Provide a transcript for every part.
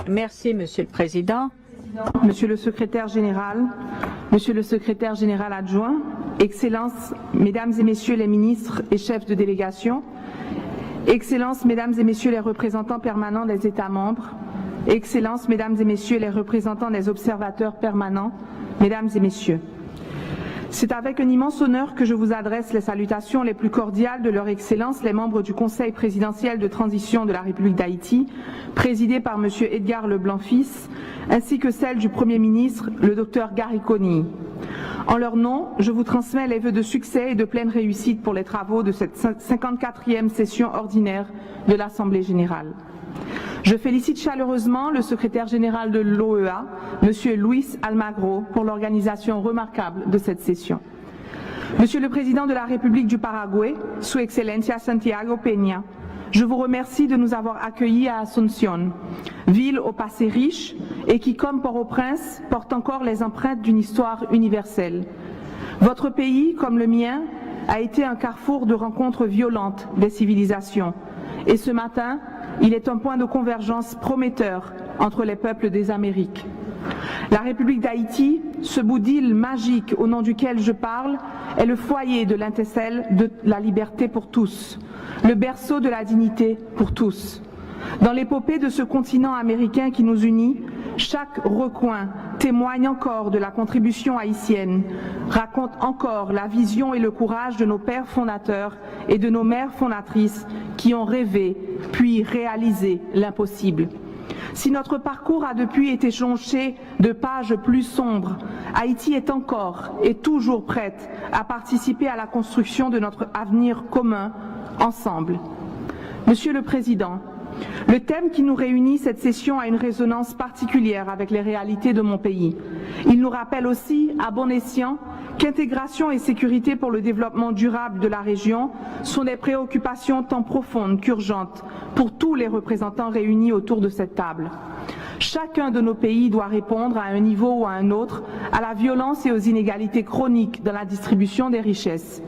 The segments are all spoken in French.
Merci, Monsieur le Président. Monsieur le secrétaire général, Monsieur le secrétaire général adjoint, Excellences, Mesdames et Messieurs les ministres et chefs de délégation, Excellences, Mesdames et Messieurs les représentants permanents des États membres, Excellences, Mesdames et Messieurs les représentants des observateurs permanents, Mesdames et Messieurs. C'est avec un immense honneur que je vous adresse les salutations les plus cordiales de leur Excellence, les membres du Conseil présidentiel de transition de la République d'Haïti, présidé par M. Edgar Leblanc-Fils, ainsi que celles du Premier ministre, le Dr Gary Conille. En leur nom, je vous transmets les vœux de succès et de pleine réussite pour les travaux de cette 54e session ordinaire de l'Assemblée générale. Je félicite chaleureusement le secrétaire général de l'OEA, M. Luis Almagro, pour l'organisation remarquable de cette session. Monsieur le Président de la République du Paraguay, Su Excelencia Santiago Peña, je vous remercie de nous avoir accueillis à Asunción, ville au passé riche et qui, comme Port-au-Prince, porte encore les empreintes d'une histoire universelle. Votre pays, comme le mien, a été un carrefour de rencontres violentes des civilisations. Et ce matin, il est un point de convergence prometteur entre les peuples des Amériques. La République d'Haïti, ce bout d'île magique au nom duquel je parle, est le foyer de l'intercelle de la liberté pour tous, le berceau de la dignité pour tous. Dans l'épopée de ce continent américain qui nous unit, chaque recoin témoigne encore de la contribution haïtienne, raconte encore la vision et le courage de nos pères fondateurs et de nos mères fondatrices qui ont rêvé puis réalisé l'impossible. Si notre parcours a depuis été jonché de pages plus sombres, Haïti est encore et toujours prête à participer à la construction de notre avenir commun, ensemble. Monsieur le Président, le thème qui nous réunit cette session a une résonance particulière avec les réalités de mon pays. Il nous rappelle aussi, à bon escient, qu'intégration et sécurité pour le développement durable de la région sont des préoccupations tant profondes qu'urgentes pour tous les représentants réunis autour de cette table. Chacun de nos pays doit répondre à un niveau ou à un autre à la violence et aux inégalités chroniques dans la distribution des richesses.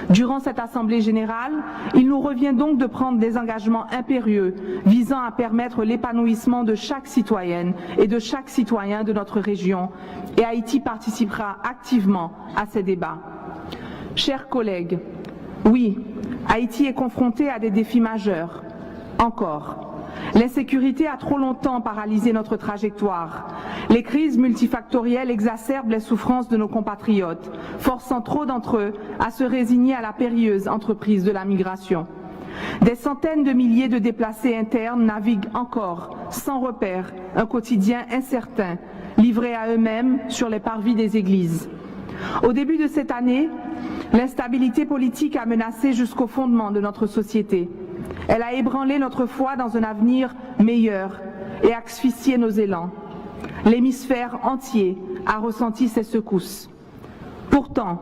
Durant cette Assemblée générale, il nous revient donc de prendre des engagements impérieux visant à permettre l'épanouissement de chaque citoyenne et de chaque citoyen de notre région, et Haïti participera activement à ces débats. Chers collègues, oui, Haïti est confronté à des défis majeurs, encore. L'insécurité a trop longtemps paralysé notre trajectoire. Les crises multifactorielles exacerbent les souffrances de nos compatriotes, forçant trop d'entre eux à se résigner à la périlleuse entreprise de la migration. Des centaines de milliers de déplacés internes naviguent encore, sans repère, un quotidien incertain, livrés à eux-mêmes sur les parvis des églises. Au début de cette année, l'instabilité politique a menacé jusqu'au fondement de notre société. Elle a ébranlé notre foi dans un avenir meilleur et asphyxié nos élans. L'hémisphère entier a ressenti ces secousses. Pourtant,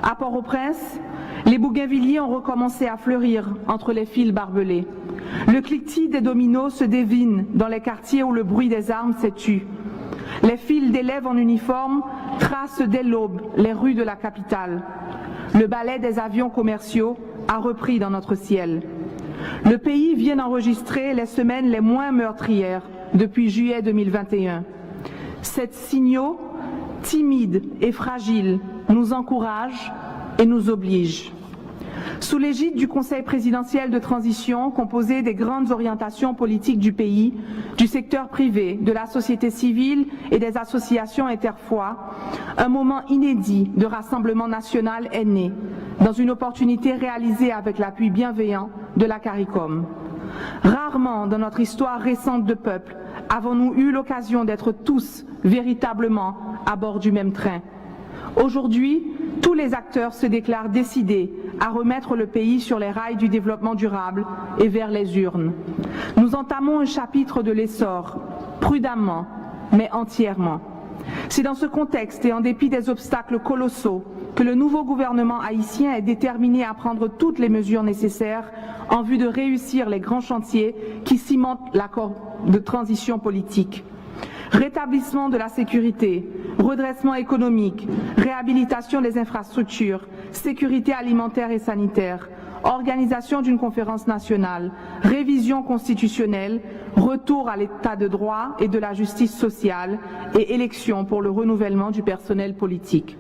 à Port-au-Prince, les bougainvilliers ont recommencé à fleurir entre les fils barbelés. Le cliquetis des dominos se dévine dans les quartiers où le bruit des armes s'est tu. Les files d'élèves en uniforme tracent dès l'aube les rues de la capitale. Le ballet des avions commerciaux a repris dans notre ciel. Le pays vient d'enregistrer les semaines les moins meurtrières depuis juillet 2021. Ces signaux, timides et fragiles, nous encouragent et nous obligent. Sous l'égide du Conseil présidentiel de transition, composé des grandes orientations politiques du pays, du secteur privé, de la société civile et des associations interfoi, un moment inédit de rassemblement national est né, dans une opportunité réalisée avec l'appui bienveillant de la CARICOM. Rarement dans notre histoire récente de peuple avons-nous eu l'occasion d'être tous véritablement à bord du même train. Aujourd'hui, tous les acteurs se déclarent décidés à remettre le pays sur les rails du développement durable et vers les urnes. Nous entamons un chapitre de l'essor, prudemment, mais entièrement. C'est dans ce contexte et en dépit des obstacles colossaux que le nouveau gouvernement haïtien est déterminé à prendre toutes les mesures nécessaires en vue de réussir les grands chantiers qui cimentent l'accord de transition politique. Rétablissement de la sécurité, redressement économique, réhabilitation des infrastructures, sécurité alimentaire et sanitaire, organisation d'une conférence nationale, révision constitutionnelle, retour à l'état de droit et de la justice sociale et élections pour le renouvellement du personnel politique.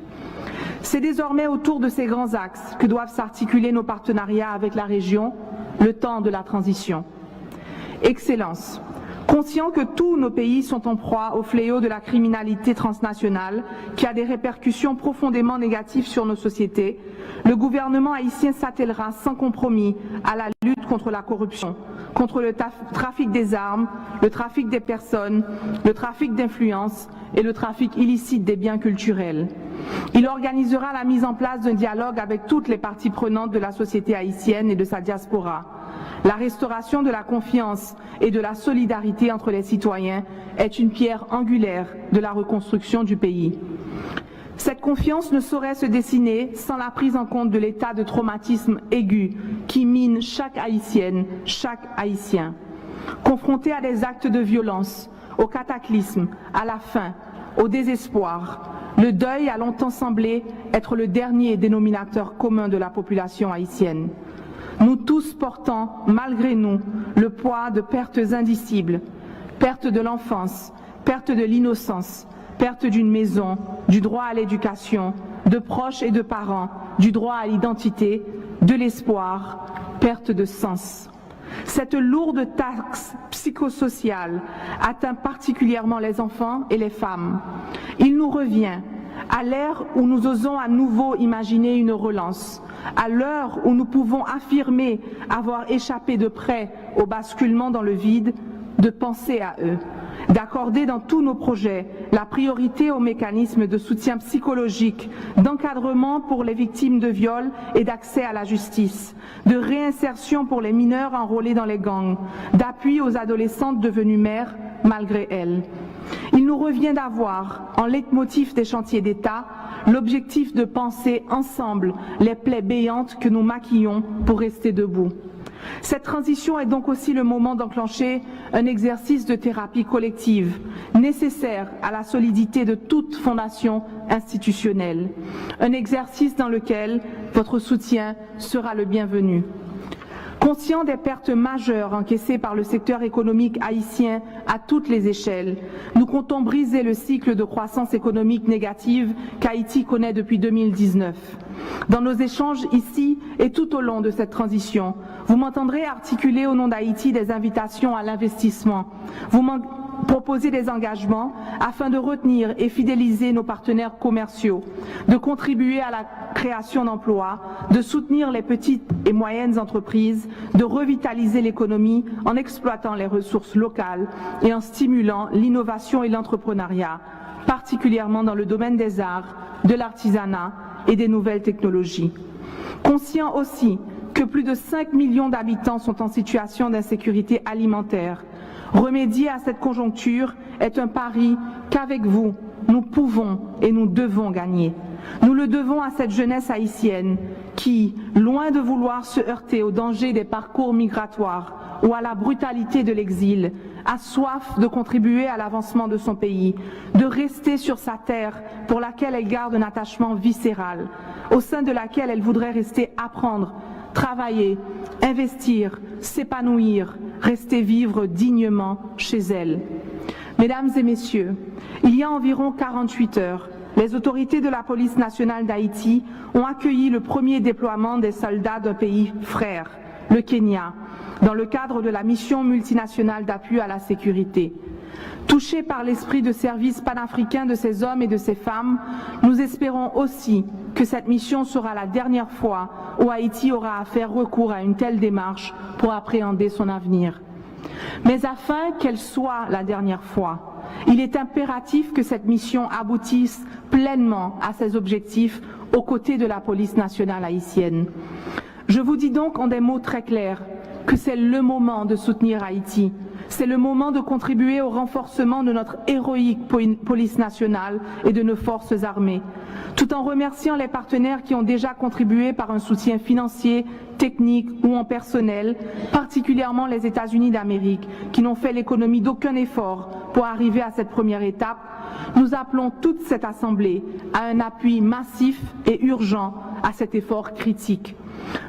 C'est désormais autour de ces grands axes que doivent s'articuler nos partenariats avec la région, le temps de la transition. Excellence. Conscient que tous nos pays sont en proie au fléau de la criminalité transnationale qui a des répercussions profondément négatives sur nos sociétés, le gouvernement haïtien s'attellera sans compromis à la lutte contre la corruption, contre le trafic des armes, le trafic des personnes, le trafic d'influence et le trafic illicite des biens culturels. Il organisera la mise en place d'un dialogue avec toutes les parties prenantes de la société haïtienne et de sa diaspora. La restauration de la confiance et de la solidarité entre les citoyens est une pierre angulaire de la reconstruction du pays. Cette confiance ne saurait se dessiner sans la prise en compte de l'état de traumatisme aigu qui mine chaque Haïtienne, chaque Haïtien. Confronté à des actes de violence, au cataclysme, à la faim, au désespoir, le deuil a longtemps semblé être le dernier dénominateur commun de la population haïtienne. Nous tous portons, malgré nous, le poids de pertes indicibles, perte de l'enfance, perte de l'innocence, perte d'une maison, du droit à l'éducation, de proches et de parents, du droit à l'identité, de l'espoir, perte de sens. Cette lourde taxe psychosociale atteint particulièrement les enfants et les femmes. Il nous revient, à l'ère où nous osons à nouveau imaginer une relance, à l'heure où nous pouvons affirmer avoir échappé de près au basculement dans le vide, de penser à eux, d'accorder dans tous nos projets la priorité aux mécanismes de soutien psychologique, d'encadrement pour les victimes de viol et d'accès à la justice, de réinsertion pour les mineurs enrôlés dans les gangs, d'appui aux adolescentes devenues mères malgré elles. Il nous revient d'avoir, en leitmotiv des chantiers d'État, l'objectif de penser ensemble les plaies béantes que nous maquillons pour rester debout. Cette transition est donc aussi le moment d'enclencher un exercice de thérapie collective, nécessaire à la solidité de toute fondation institutionnelle. Un exercice dans lequel votre soutien sera le bienvenu. Conscient des pertes majeures encaissées par le secteur économique haïtien à toutes les échelles, nous comptons briser le cycle de croissance économique négative qu'Haïti connaît depuis 2019. Dans nos échanges ici et tout au long de cette transition, vous m'entendrez articuler au nom d'Haïti des invitations à l'investissement. Vous proposer des engagements afin de retenir et fidéliser nos partenaires commerciaux, de contribuer à la création d'emplois, de soutenir les petites et moyennes entreprises, de revitaliser l'économie en exploitant les ressources locales et en stimulant l'innovation et l'entrepreneuriat, particulièrement dans le domaine des arts, de l'artisanat et des nouvelles technologies. Conscient aussi que plus de 5 millions d'habitants sont en situation d'insécurité alimentaire. Remédier à cette conjoncture est un pari qu'avec vous, nous pouvons et nous devons gagner. Nous le devons à cette jeunesse haïtienne qui, loin de vouloir se heurter aux dangers des parcours migratoires ou à la brutalité de l'exil, a soif de contribuer à l'avancement de son pays, de rester sur sa terre pour laquelle elle garde un attachement viscéral, au sein de laquelle elle voudrait rester apprendre, travailler, investir, s'épanouir, rester vivre dignement chez elle. Mesdames et messieurs, il y a environ 48 heures, les autorités de la police nationale d'Haïti ont accueilli le premier déploiement des soldats d'un pays frère, le Kenya, dans le cadre de la mission multinationale d'appui à la sécurité. Touchés par l'esprit de service panafricain de ces hommes et de ces femmes, nous espérons aussi que cette mission sera la dernière fois où Haïti aura à faire recours à une telle démarche pour appréhender son avenir. Mais afin qu'elle soit la dernière fois, il est impératif que cette mission aboutisse pleinement à ses objectifs aux côtés de la police nationale haïtienne. Je vous dis donc en des mots très clairs que c'est le moment de soutenir Haïti. C'est le moment de contribuer au renforcement de notre héroïque police nationale et de nos forces armées, tout en remerciant les partenaires qui ont déjà contribué par un soutien financier, technique ou en personnel, particulièrement les États-Unis d'Amérique, qui n'ont fait l'économie d'aucun effort pour arriver à cette première étape. Nous appelons toute cette Assemblée à un appui massif et urgent à cet effort critique.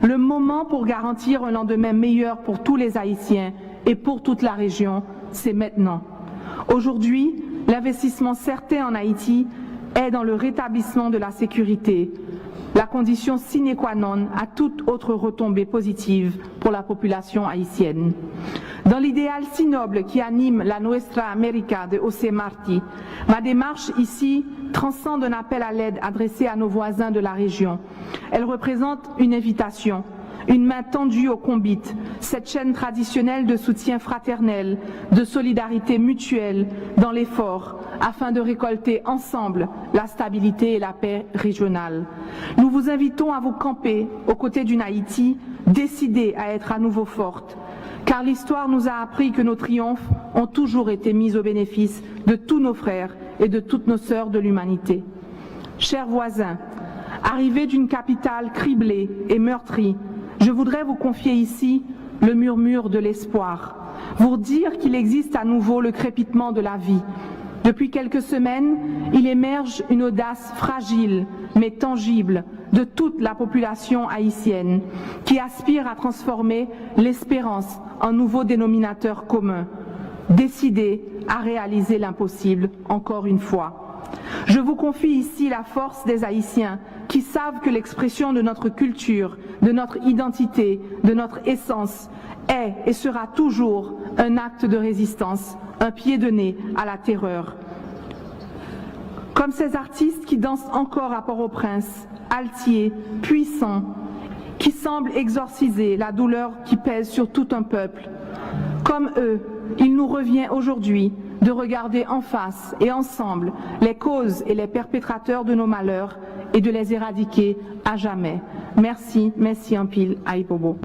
Le moment pour garantir un lendemain meilleur pour tous les Haïtiens et pour toute la région, c'est maintenant. Aujourd'hui, l'investissement certain en Haïti est dans le rétablissement de la sécurité, la condition sine qua non à toute autre retombée positive pour la population haïtienne. Dans l'idéal si noble qui anime la Nuestra América de José Martí, ma démarche ici transcende un appel à l'aide adressé à nos voisins de la région. Elle représente une invitation, une main tendue au conbite, cette chaîne traditionnelle de soutien fraternel, de solidarité mutuelle dans l'effort, afin de récolter ensemble la stabilité et la paix régionale. Nous vous invitons à vous camper aux côtés d'une Haïti décidée à être à nouveau forte, car l'histoire nous a appris que nos triomphes ont toujours été mis au bénéfice de tous nos frères et de toutes nos sœurs de l'humanité. Chers voisins, arrivés d'une capitale criblée et meurtrie, je voudrais vous confier ici le murmure de l'espoir, vous dire qu'il existe à nouveau le crépitement de la vie. Depuis quelques semaines, il émerge une audace fragile mais tangible de toute la population haïtienne qui aspire à transformer l'espérance en nouveau dénominateur commun, décidée à réaliser l'impossible encore une fois. Je vous confie ici la force des Haïtiens qui savent que l'expression de notre culture, de notre identité, de notre essence est et sera toujours un acte de résistance, un pied de nez à la terreur. Comme ces artistes qui dansent encore à Port-au-Prince, altiers, puissants, qui semblent exorciser la douleur qui pèse sur tout un peuple. Comme eux, il nous revient aujourd'hui de regarder en face et ensemble les causes et les perpétrateurs de nos malheurs et de les éradiquer à jamais. Merci, merci en pile, Aïbobo.